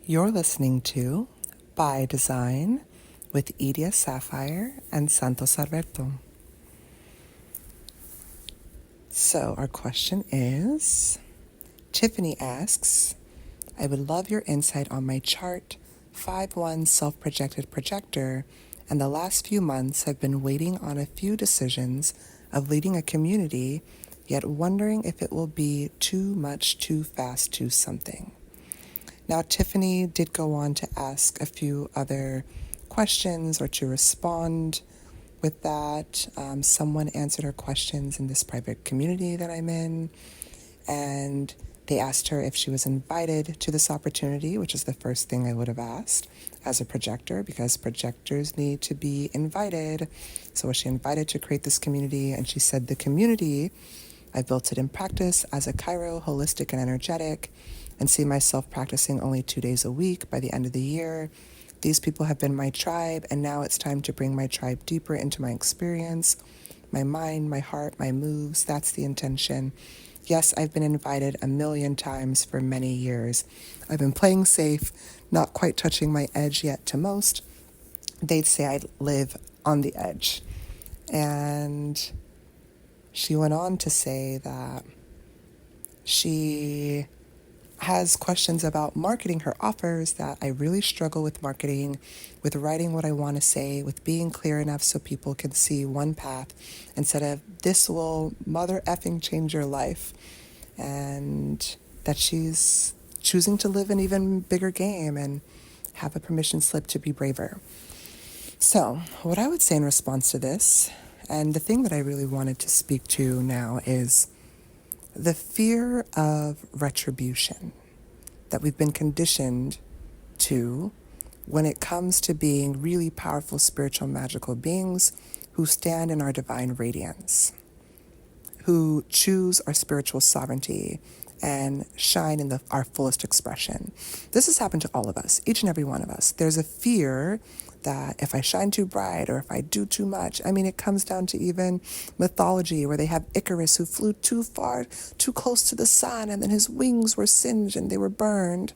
You're listening to By Design with Idia Sapphire and Santos I. So our question is, Tiffany asks, I would love your insight on my chart 5-1 Self-projected Projector, and the last few months have been waiting on a few decisions of leading a community, yet wondering if it will be too much too fast to something. Now, Tiffany did go on to ask a few other questions or to respond with that. Someone answered her questions in this private community that I'm in, and they asked her if she was invited to this opportunity, which is the first thing I would have asked as a projector, because projectors need to be invited. So was she invited to create this community? And she said, the community, I built it in practice as a Cairo, holistic and energetic, and see myself practicing only 2 days a week by the end of the year. These people have been my tribe, and now it's time to bring my tribe deeper into my experience, my mind, my heart, my moves. That's the intention. Yes, I've been invited a million times for many years. I've been playing safe, not quite touching my edge yet to most. They'd say I live on the edge. And she went on to say that she has questions about marketing her offers, that I really struggle with marketing, with writing what I want to say, with being clear enough so people can see one path instead of this will mother effing change your life, and that she's choosing to live an even bigger game and have a permission slip to be braver. So what I would say in response to this, and the thing that I really wanted to speak to now, is the fear of retribution that we've been conditioned to when it comes to being really powerful, spiritual, magical beings who stand in our divine radiance, who choose our spiritual sovereignty and shine in our fullest expression. This has happened to all of us, each and every one of us. There's a fear that if I shine too bright or if I do too much, I mean, it comes down to even mythology where they have Icarus who flew too far, too close to the sun, and then his wings were singed and they were burned.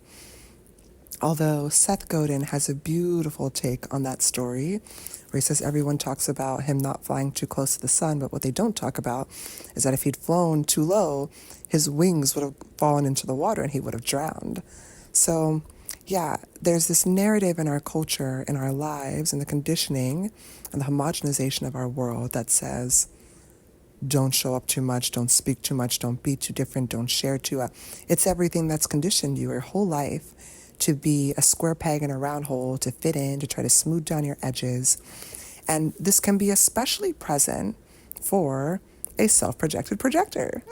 Although Seth Godin has a beautiful take on that story, where he says everyone talks about him not flying too close to the sun, but what they don't talk about is that if he'd flown too low, his wings would have fallen into the water and he would have drowned. So yeah, there's this narrative in our culture, in our lives, and the conditioning and the homogenization of our world that says, don't show up too much, don't speak too much, don't be too different, don't share too. It's everything that's conditioned you your whole life to be a square peg in a round hole, to fit in, to try to smooth down your edges. And this can be especially present for a self-projected projector,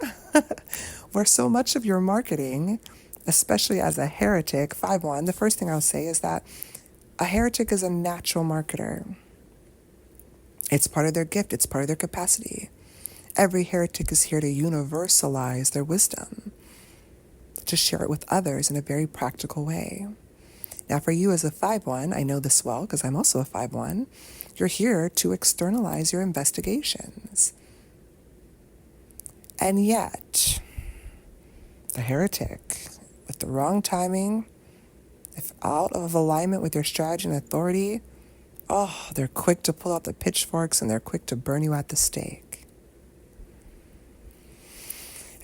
where so much of your marketing, especially as a heretic, 5-1, the first thing I'll say is that a heretic is a natural marketer. It's part of their gift. It's part of their capacity. Every heretic is here to universalize their wisdom, to share it with others in a very practical way. Now, for you as a 5-1, I know this well because I'm also a 5-1, you're here to externalize your investigations. And yet, the heretic, with the wrong timing, if out of alignment with your strategy and authority, they're quick to pull out the pitchforks and they're quick to burn you at the stake.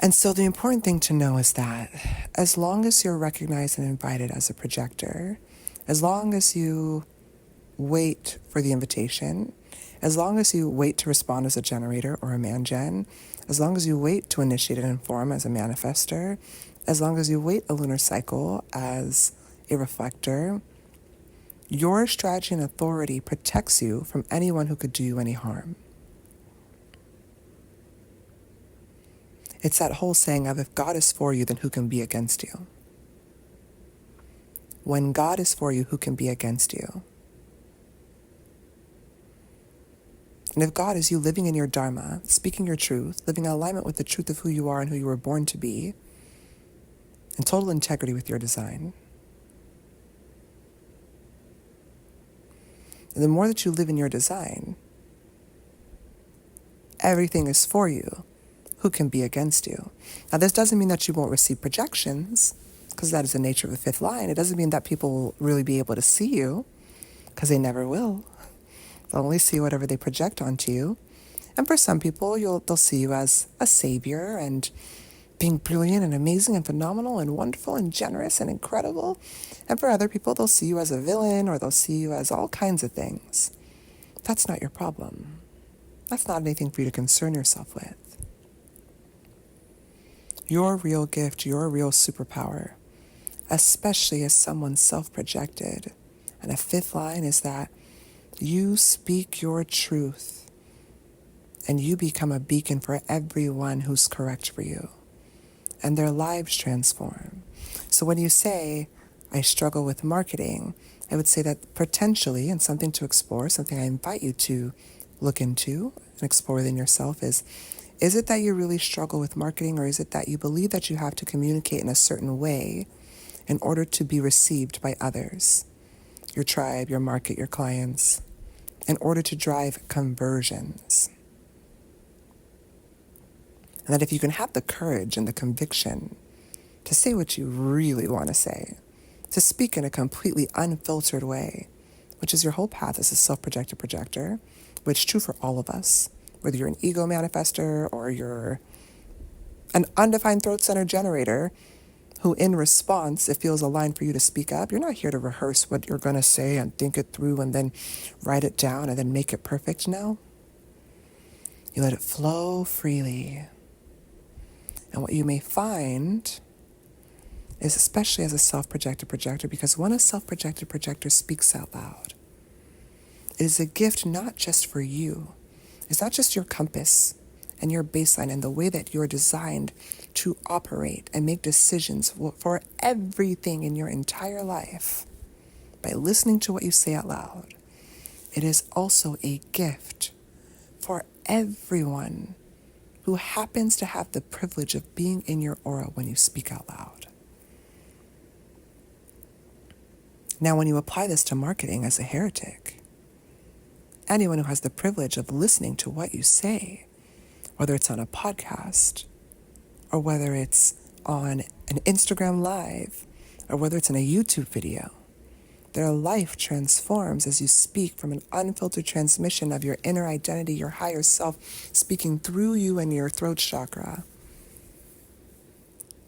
And so the important thing to know is that as long as you're recognized and invited as a projector, as long as you wait for the invitation, as long as you wait to respond as a generator or a man-gen, as long as you wait to initiate and inform as a manifester, as long as you wait a lunar cycle as a reflector, your strategy and authority protects you from anyone who could do you any harm. It's that whole saying of, if God is for you, then who can be against you? When God is for you, who can be against you? And if God is you living in your dharma, speaking your truth, living in alignment with the truth of who you are and who you were born to be, in total integrity with your design, and the more that you live in your design, everything is for you. Who can be against you? Now, this doesn't mean that you won't receive projections, because that is the nature of the fifth line. It doesn't mean that people will really be able to see you, because they never will. They'll only see whatever they project onto you. And for some people, they'll see you as a savior and being brilliant and amazing and phenomenal and wonderful and generous and incredible. And for other people, they'll see you as a villain, or they'll see you as all kinds of things. That's not your problem. That's not anything for you to concern yourself with. Your real gift, your real superpower, especially as someone self-projected, and a fifth line, is that you speak your truth and you become a beacon for everyone who's correct for you, and their lives transform. So when you say, I struggle with marketing, I would say that potentially, and something to explore, something I invite you to look into and explore within yourself is it that you really struggle with marketing, or is it that you believe that you have to communicate in a certain way in order to be received by others, your tribe, your market, your clients, in order to drive conversions? And that if you can have the courage and the conviction to say what you really want to say, to speak in a completely unfiltered way, which is your whole path as a self-projected projector, which is true for all of us, whether you're an ego manifester or you're an undefined throat center generator who in response, it feels aligned for you to speak up. You're not here to rehearse what you're going to say and think it through and then write it down and then make it perfect. No. You let it flow freely. And what you may find is, especially as a self-projected projector, because when a self-projected projector speaks out loud, it is a gift not just for you. It's not just your compass and your baseline and the way that you're designed to operate and make decisions for everything in your entire life by listening to what you say out loud. It is also a gift for everyone who happens to have the privilege of being in your aura when you speak out loud. Now, when you apply this to marketing as a heretic, anyone who has the privilege of listening to what you say, whether it's on a podcast, or whether it's on an Instagram Live, or whether it's in a YouTube video, their life transforms as you speak from an unfiltered transmission of your inner identity, your higher self, speaking through you and your throat chakra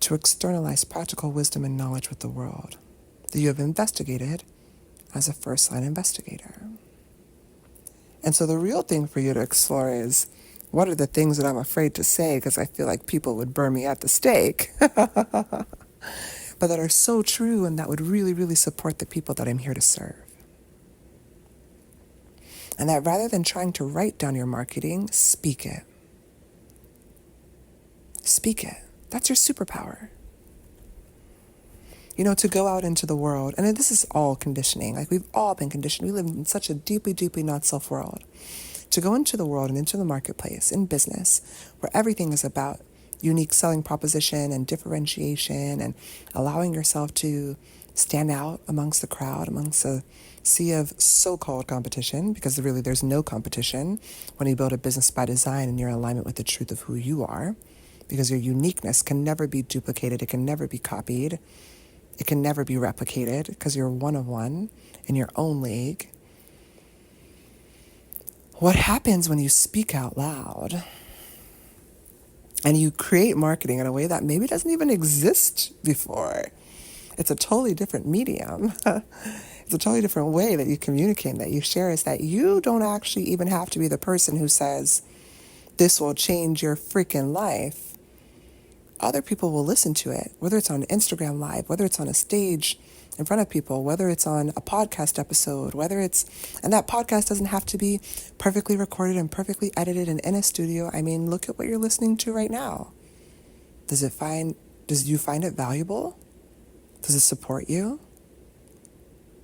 to externalize practical wisdom and knowledge with the world that you have investigated as a first-line investigator. And so the real thing for you to explore is, what are the things that I'm afraid to say because I feel like people would burn me at the stake, but that are so true and that would really, really support the people that I'm here to serve? And that rather than trying to write down your marketing, speak it. Speak it. That's your superpower. You know, to go out into the world, and this is all conditioning. Like, we've all been conditioned. We live in such a deeply, deeply not self world. To go into the world and into the marketplace, in business, where everything is about unique selling proposition and differentiation and allowing yourself to stand out amongst the crowd, amongst a sea of so-called competition, because really there's no competition when you build a business by design and you're in alignment with the truth of who you are, because your uniqueness can never be duplicated. It can never be copied. It can never be replicated because you're one of one in your own league. What happens when you speak out loud and you create marketing in a way that maybe doesn't even exist before? It's a totally different medium. It's a totally different way that you communicate, that you share, is that you don't actually even have to be the person who says, this will change your freaking life. Other people will listen to it, whether it's on Instagram Live, whether it's on a stage in front of people, whether it's on a podcast episode, and that podcast doesn't have to be perfectly recorded and perfectly edited and in a studio. I mean, look at what you're listening to right now. Do you find it valuable? Does it support you?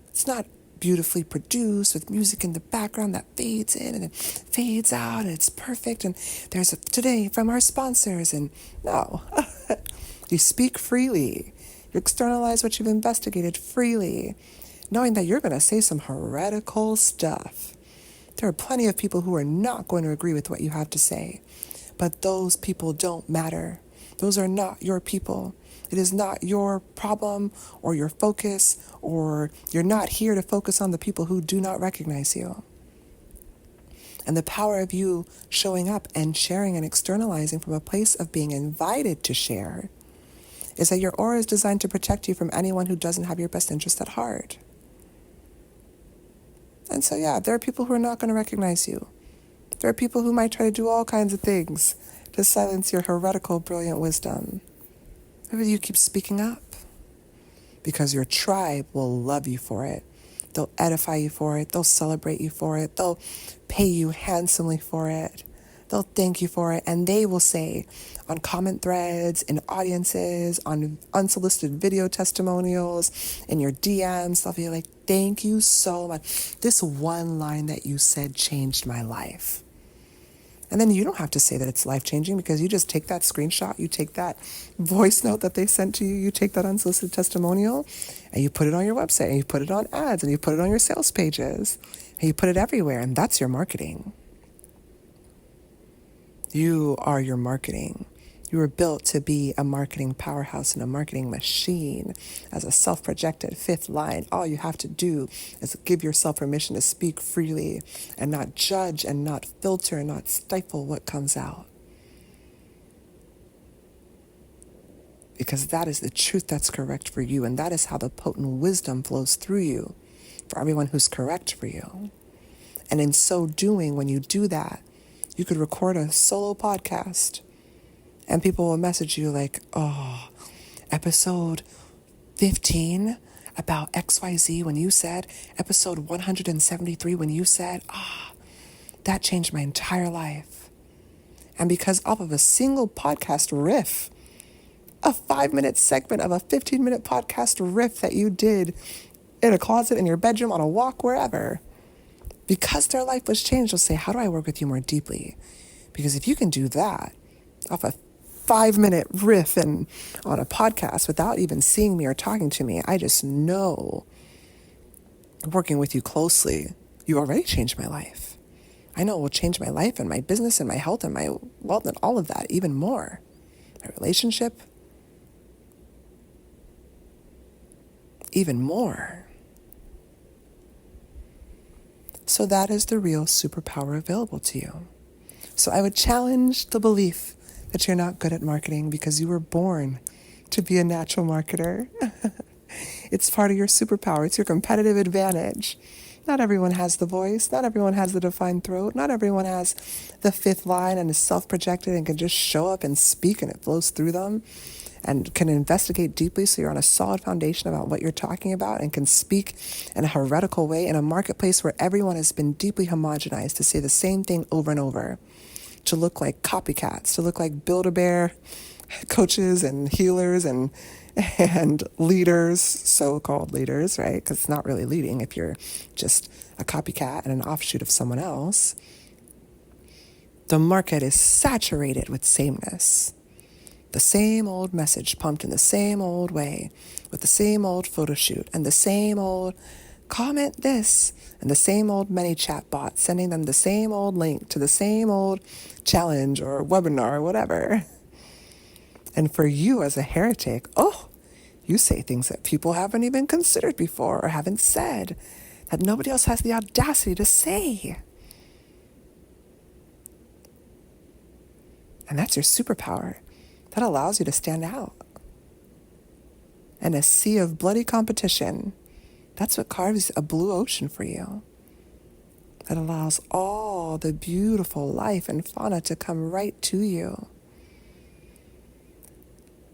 It's not beautifully produced with music in the background that fades in and it fades out and it's perfect and there's a today from our sponsors, and no. You speak freely. You externalize what you've investigated freely, knowing that you're going to say some heretical stuff. There are plenty of people who are not going to agree with what you have to say, but those people don't matter. Those are not your people. It is not your problem or your focus, or you're not here to focus on the people who do not recognize you. And the power of you showing up and sharing and externalizing from a place of being invited to share is that your aura is designed to protect you from anyone who doesn't have your best interest at heart. And so, yeah, there are people who are not going to recognize you. There are people who might try to do all kinds of things to silence your heretical, brilliant wisdom. Maybe you keep speaking up because your tribe will love you for it. They'll edify you for it. They'll celebrate you for it. They'll pay you handsomely for it. They'll thank you for it. And they will say on comment threads, in audiences, on unsolicited video testimonials, in your DMs, they'll be like, thank you so much. This one line that you said changed my life. And then you don't have to say that it's life-changing, because you just take that screenshot, you take that voice note that they sent to you, you take that unsolicited testimonial, and you put it on your website, and you put it on ads, and you put it on your sales pages, and you put it everywhere, and that's your marketing. You are your marketing. You were built to be a marketing powerhouse and a marketing machine. As a self-projected fifth line, all you have to do is give yourself permission to speak freely and not judge and not filter and not stifle what comes out. Because that is the truth that's correct for you, and that is how the potent wisdom flows through you for everyone who's correct for you. And in so doing, when you do that, you could record a solo podcast and people will message you like, oh, episode 15 about XYZ when you said, episode 173 when you said, that changed my entire life. And because off of a single podcast riff, a 5-minute segment of a 15-minute podcast riff that you did in a closet, in your bedroom, on a walk, wherever, because their life was changed, they'll say, how do I work with you more deeply? Because if you can do that off a 5-minute riff and on a podcast without even seeing me or talking to me, I just know, working with you closely, you already changed my life. I know it will change my life and my business and my health and my wealth and all of that, even more. My relationship, even more. So that is the real superpower available to you. So I would challenge the belief that you're not good at marketing, because you were born to be a natural marketer. It's part of your superpower. It's your competitive advantage. Not everyone has the voice. Not everyone has the defined throat. Not everyone has the fifth line and is self-projected and can just show up and speak and it flows through them and can investigate deeply so you're on a solid foundation about what you're talking about and can speak in a heretical way in a marketplace where everyone has been deeply homogenized to say the same thing over and over, to look like copycats, to look like Build-A-Bear coaches and healers and leaders, so-called leaders, right? Because it's not really leading if you're just a copycat and an offshoot of someone else. The market is saturated with sameness. The same old message pumped in the same old way, with the same old photo shoot and the same old comment this and the same old ManyChat bot sending them the same old link to the same old challenge or webinar or whatever. And for you as a heretic, you say things that people haven't even considered before or haven't said, that nobody else has the audacity to say. And that's your superpower. That allows you to stand out. And a sea of bloody competition, that's what carves a blue ocean for you. That allows all the beautiful life and fauna to come right to you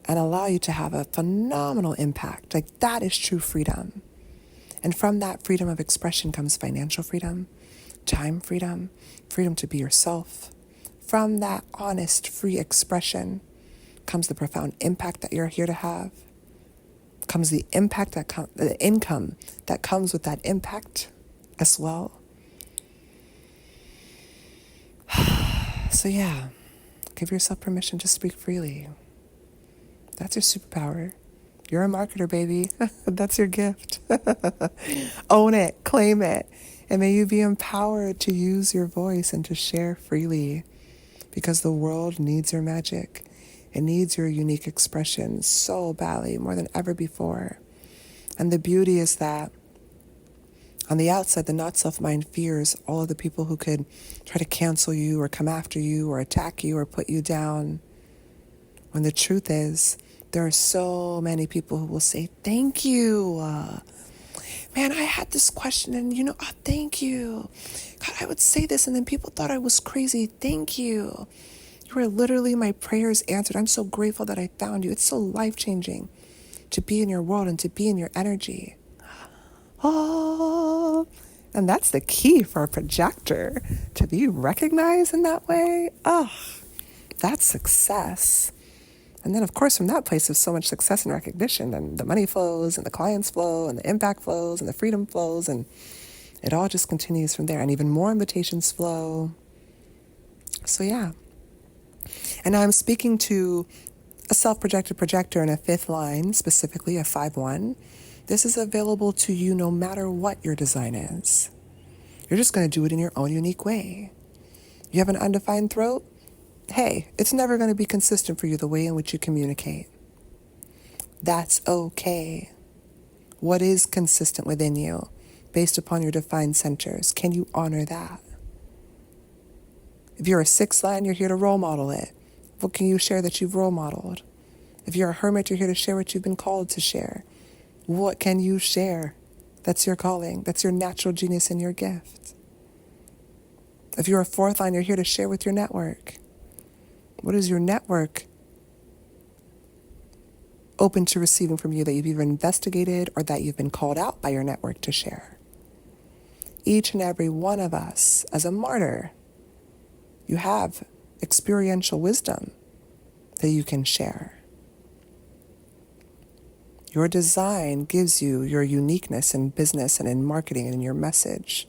and allow you to have a phenomenal impact. Like, that is true freedom. And from that freedom of expression comes financial freedom, time freedom, freedom to be yourself. From that honest, free expression comes the profound impact that you're here to have. Comes the impact the income that comes with that impact as well. So yeah, give yourself permission to speak freely. That's your superpower. You're a marketer, baby. That's your gift. Own it, claim it, and may you be empowered to use your voice and to share freely, because the world needs your magic. It needs your unique expression so badly, more than ever before. And the beauty is that on the outside, the not-self mind fears all of the people who could try to cancel you or come after you or attack you or put you down. When the truth is, there are so many people who will say, thank you. Man, I had this question and thank you. God, I would say this and then people thought I was crazy. Thank you. You are literally my prayers answered. I'm so grateful that I found you. It's so life-changing to be in your world and to be in your energy. Oh, and that's the key for a projector, to be recognized in that way. Oh, that's success. And then, of course, from that place of so much success and recognition, and the money flows, and the clients flow, and the impact flows, and the freedom flows, and it all just continues from there. And even more invitations flow. So, yeah. And now I'm speaking to a self-projected projector in a fifth line, specifically a 5-1. This is available to you no matter what your design is. You're just going to do it in your own unique way. You have an undefined throat? Hey, it's never going to be consistent for you the way in which you communicate. That's okay. What is consistent within you based upon your defined centers? Can you honor that? If you're a 6 line, you're here to role model it. What can you share that you've role modeled? If you're a hermit, you're here to share what you've been called to share. What can you share? That's your calling. That's your natural genius and your gift. If you're a 4th line, you're here to share with your network. What is your network open to receiving from you that you've either investigated or that you've been called out by your network to share? Each and every one of us, as a martyr, you have experiential wisdom that you can share. Your design gives you your uniqueness in business and in marketing and in your message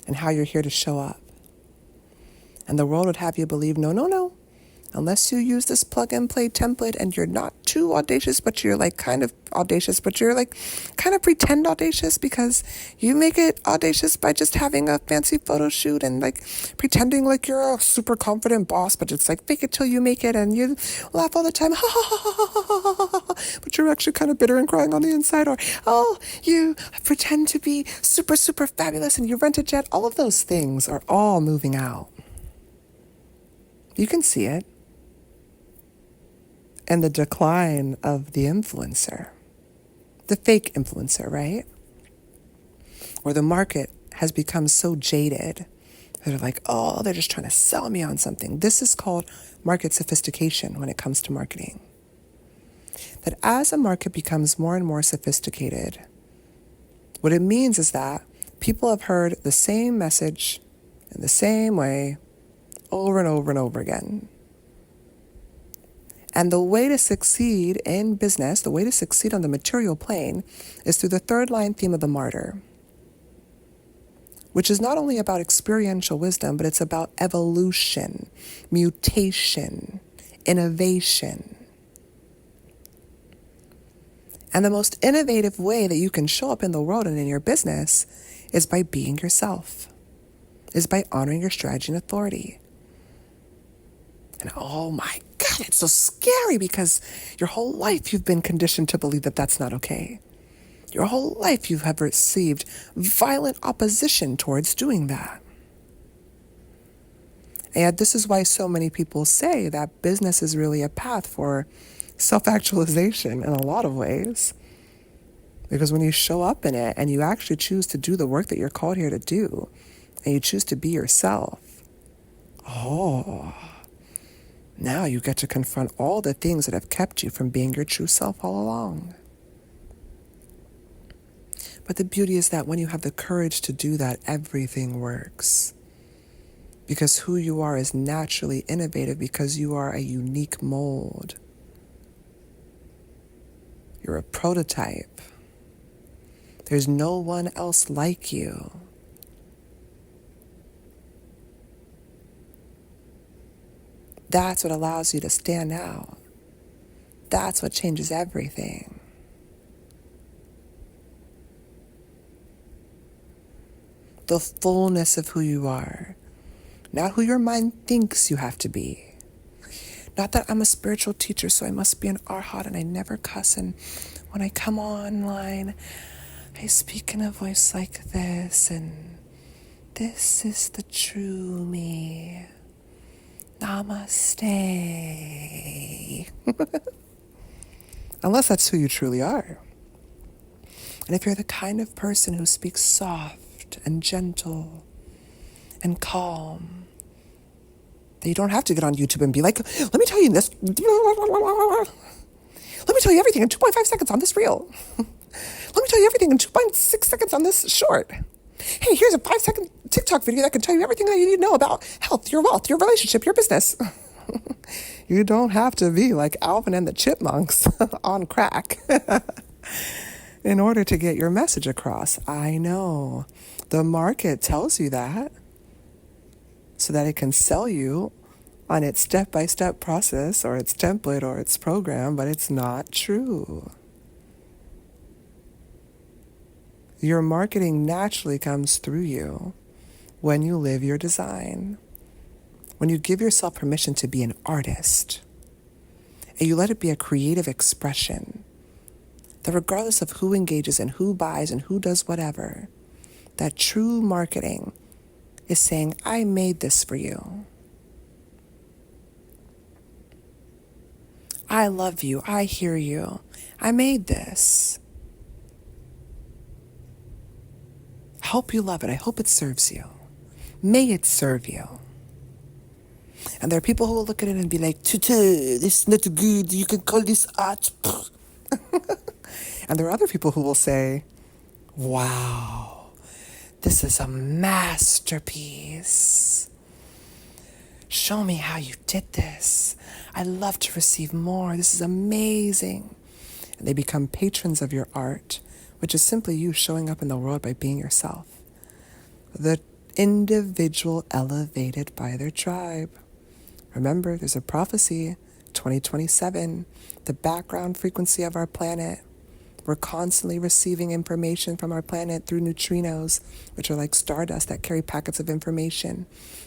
and how you're here to show up. And the world would have you believe, no. Unless you use this plug and play template and you're not too audacious, but you're like kind of audacious, but you're like kind of pretend audacious because you make it audacious by just having a fancy photo shoot and like pretending like you're a super confident boss, but it's like fake it till you make it and you laugh all the time, but you're actually kind of bitter and crying on the inside. Or, you pretend to be super, super fabulous and you rent a jet. All of those things are all moving out. You can see it. And the decline of the influencer, the fake influencer, right? Where the market has become so jaded. They're like, they're just trying to sell me on something. This is called market sophistication when it comes to marketing. That as a market becomes more and more sophisticated, what it means is that people have heard the same message in the same way over and over and over again. And the way to succeed in business, the way to succeed on the material plane, is through the 3rd line theme of the martyr, which is not only about experiential wisdom, but it's about evolution, mutation, innovation. And the most innovative way that you can show up in the world and in your business is by being yourself, is by honoring your strategy and authority. And oh my God, it's so scary because your whole life you've been conditioned to believe that that's not okay. Your whole life you have received violent opposition towards doing that. And this is why so many people say that business is really a path for self-actualization in a lot of ways. Because when you show up in it and you actually choose to do the work that you're called here to do, and you choose to be yourself, now you get to confront all the things that have kept you from being your true self all along. But the beauty is that when you have the courage to do that, everything works. Because who you are is naturally innovative because you are a unique mold. You're a prototype. There's no one else like you. That's what allows you to stand out. That's what changes everything. The fullness of who you are, not who your mind thinks you have to be, Not that I'm a spiritual teacher, so I must be an arhat and I never cuss. And when I come online, I speak in a voice like this, and this is the true me. Namaste. Unless that's who you truly are. And if you're the kind of person who speaks soft and gentle and calm, then you don't have to get on YouTube and be like, let me tell you this. Let me tell you everything in 2.5 seconds on this reel. Let me tell you everything in 2.6 seconds on this short. Hey, here's a 5-second TikTok video that can tell you everything that you need to know about health, your wealth, your relationship, your business. You don't have to be like Alvin and the Chipmunks on crack in order to get your message across. I know. The market tells you that so that it can sell you on its step-by-step process or its template or its program, but it's not true. Your marketing naturally comes through you when you live your design. When you give yourself permission to be an artist, and you let it be a creative expression, that regardless of who engages and who buys and who does whatever, that true marketing is saying, I made this for you. I love you. I hear you. I made this. I hope you love it. I hope it serves you. May it serve you. And there are people who will look at it and be like, this is not good. You can call this art. And there are other people who will say, wow, this is a masterpiece. Show me how you did this. I love to receive more. This is amazing. And they become patrons of your art, which is simply you showing up in the world by being yourself. The individual elevated by their tribe. Remember, there's a prophecy, 2027, the background frequency of our planet. We're constantly receiving information from our planet through neutrinos, which are like stardust that carry packets of information.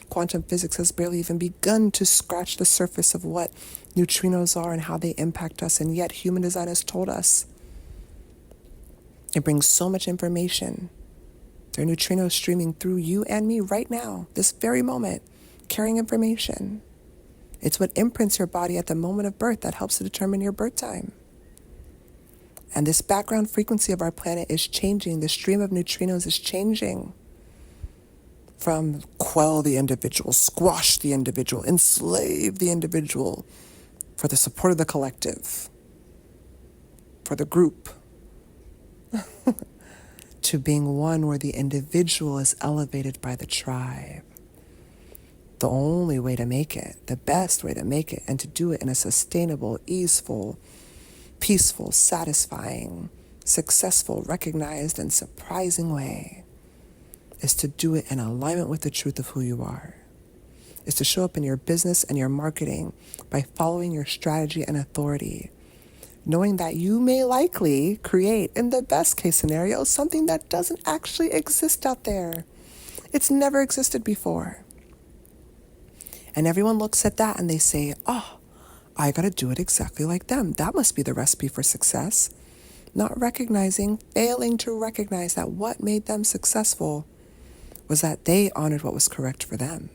Quantum physics has barely even begun to scratch the surface of what neutrinos are and how they impact us, and yet human design has told us. It brings so much information. There are neutrinos streaming through you and me right now, this very moment, carrying information. It's what imprints your body at the moment of birth that helps to determine your birth time. And this background frequency of our planet is changing. The stream of neutrinos is changing from quell the individual, squash the individual, enslave the individual for the support of the collective, for the group, to being one where the individual is elevated by the tribe. The only way to make it, the best way to make it, and to do it in a sustainable, easeful, peaceful, satisfying, successful, recognized, and surprising way is to do it in alignment with the truth of who you are. Is to show up in your business and your marketing by following your strategy and authority, knowing that you may likely create, in the best case scenario, something that doesn't actually exist out there. It's never existed before. And everyone looks at that and they say, oh, I got to do it exactly like them. That must be the recipe for success. Not recognizing, failing to recognize that what made them successful was that they honored what was correct for them.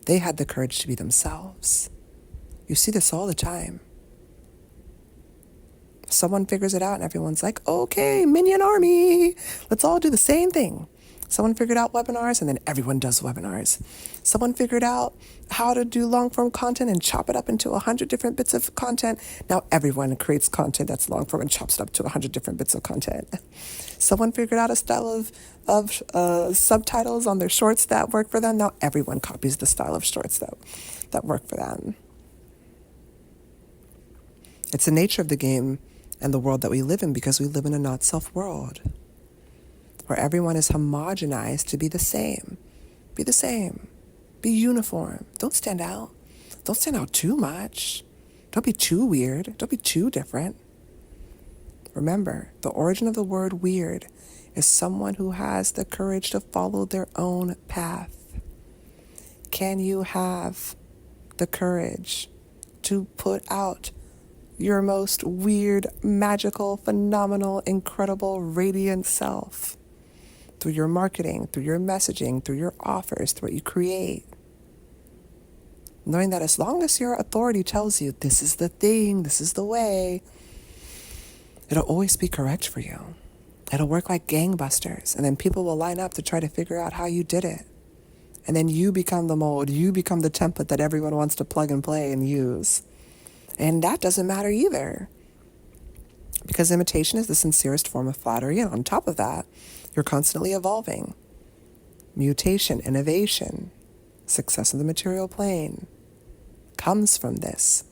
They had the courage to be themselves. You see this all the time. Someone figures it out and everyone's like, okay, minion army, let's all do the same thing. Someone figured out webinars and then everyone does webinars. Someone figured out how to do long form content and chop it up into 100 different bits of content. Now everyone creates content that's long form and chops it up to 100 different bits of content. Someone figured out a style of subtitles on their shorts that work for them. Now everyone copies the style of shorts that work for them. It's the nature of the game and the world that we live in because we live in a not-self world, where everyone is homogenized to be the same. Be the same. Be uniform. Don't stand out. Don't stand out too much. Don't be too weird. Don't be too different. Remember, the origin of the word weird is someone who has the courage to follow their own path. Can you have the courage to put out your most weird, magical, phenomenal, incredible, radiant self through your marketing, through your messaging, through your offers, through what you create. Knowing that as long as your authority tells you this is the thing, this is the way, it'll always be correct for you. It'll work like gangbusters. And then people will line up to try to figure out how you did it. And then you become the mold, you become the template that everyone wants to plug and play and use. And that doesn't matter either. Because imitation is the sincerest form of flattery. And on top of that, you're constantly evolving. Mutation, innovation, success in the material plane comes from this.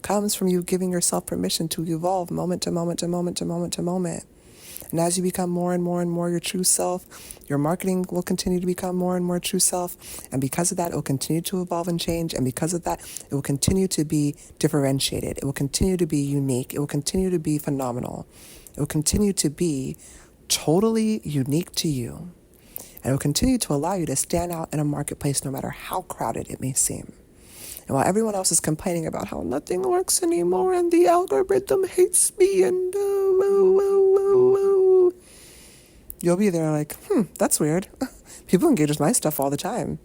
Comes from you giving yourself permission to evolve moment to moment to moment to moment to moment. And as you become more and more and more your true self, your marketing will continue to become more and more true self. And because of that, it will continue to evolve and change. And because of that, it will continue to be differentiated. It will continue to be unique. It will continue to be phenomenal. It will continue to be totally unique to you. And it will continue to allow you to stand out in a marketplace no matter how crowded it may seem. And while everyone else is complaining about how nothing works anymore and the algorithm hates me and you'll be there like, that's weird. People engage with my stuff all the time.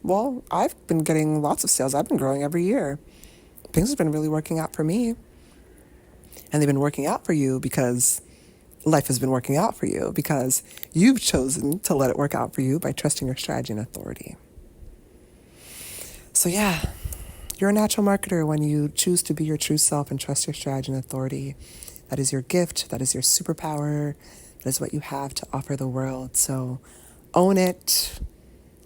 Well, I've been getting lots of sales. I've been growing every year. Things have been really working out for me. And they've been working out for you because life has been working out for you because you've chosen to let it work out for you by trusting your strategy and authority. So yeah, you're a natural marketer when you choose to be your true self and trust your strategy and authority. That is your gift. That is your superpower. That is what you have to offer the world. So own it,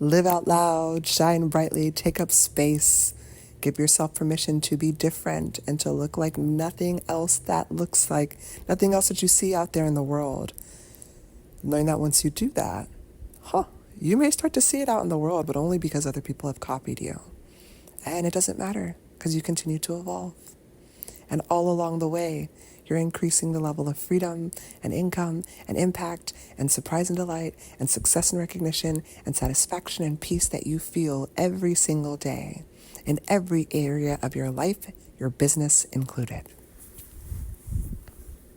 live out loud, shine brightly, take up space, give yourself permission to be different and to look like nothing else that looks like, nothing else that you see out there in the world. Knowing that once you do that, you may start to see it out in the world, but only because other people have copied you. And it doesn't matter because you continue to evolve. And all along the way, you're increasing the level of freedom and income and impact and surprise and delight and success and recognition and satisfaction and peace that you feel every single day in every area of your life, your business included.